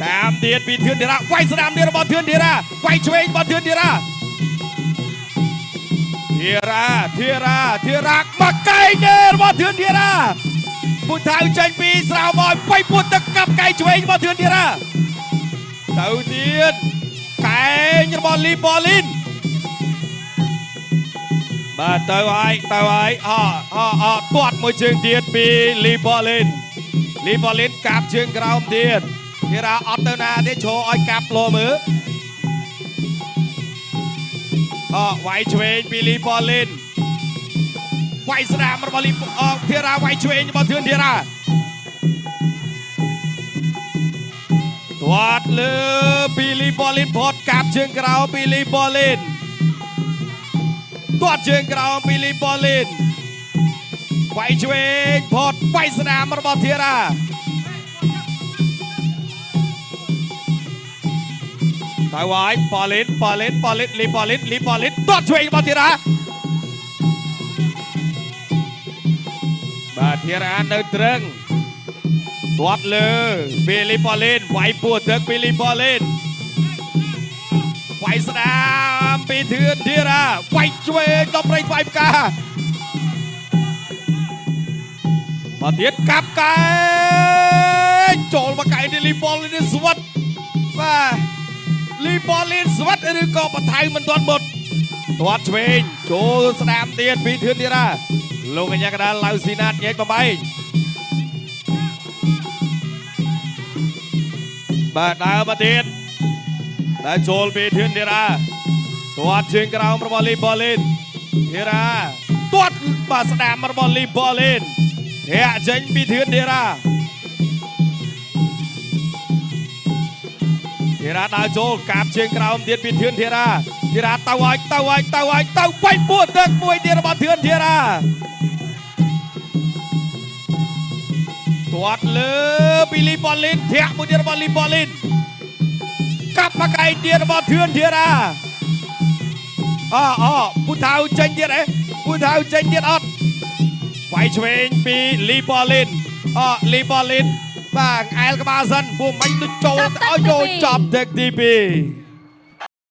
តាមទៀតពីធឿនធីរ៉ាវាយស្នាមទៀតរបស់ធឿនធីរ៉ាវាយឆ្វេងរបស់ធឿនធីរ៉ាមកកែងរបស់ធឿនធីរ៉ាពុទ្ធៅចេញពីស្រោមឲ្យវាយពួតទឹកកាប់កែងឆ្វេងរបស់ធឿនធីរ៉ាទៅទៀតកែងរបស់លីប៉ូលីនបាទទៅហើយទាត់មួយជើងទៀតពីលីប៉ូលីនកាប់ជើងក្រោមទៀតធីរ៉ាអត់ទៅណាទេឈរឲ្យកាប់លោមើលវាយឆ្វេងពីលីប៉ូលីនវាយស្នាមរបស់ធីរ៉ាវាយឆ្វេងរបស់ធឿនធីរ៉ាទាត់លើពីលីប៉ូលីនផតកាប់ជើងក្រោមពីលីប៉ូលីនទាត់ជើងក្រោមពីលីប៉ូលីនវាយឆ្វេងផតវាយស្នាមរបស់ធីរ៉ាទៅហើយប៉ូលីនលីប៉ូលីនទាត់ឆ្វេងរបស់ធីរ៉ាបាទធីរ៉ានៅត្រឹងទាត់លើពីលីប៉ូលីនវាយពួតទឹកពីលីប៉ូលីនវាយស្នាមពីធឿនធីរ៉ាវាយឆ្វេងដល់ប្រេងវាយផ្កាមកទៀតកាប់កែងចូលមកកែងលីប៉ូលីនស្វិតបាទលីប៉ូលីនស្វិតឬក៏បថៅមិនទាន់មុតទាត់ឆ្វេងចូលស្នាមទៀតពីធឿនធីរ៉ាលោកកញ្ញាកដាលឡៅស៊ីណាតញែកបបែកបាទដើរមកទៀតដើរចូលពីធឿនធីរ៉ាទាត់ជើងក្រោមរបស់លីប៉ូលីនធីរ៉ាទាត់បាទស្នាមរបស់លីប៉ូលីនធាក់ចេញពីធឿនធីរ៉ាដើរចូលកាប់ជើងក្រោមទៀតពីធឿនធីរ៉ាទៅវាយពួតទឹកមួយទៀតរបស់ធឿនធីរ៉ាទាត់លើពីលីប៉ូលីនធាក់មួយទៀតរបស់លីប៉ូលីនកាប់មកកែងទៀតរបស់ធឿនធីរ៉ាពុទ្ធៅចេញទៀតអត់វាយឆ្វេងពីលីប៉ូលីនបាទអែលក្បាលសិនពួកមិនទៅចូលឲ្យចូលចាប់ទឹកទី2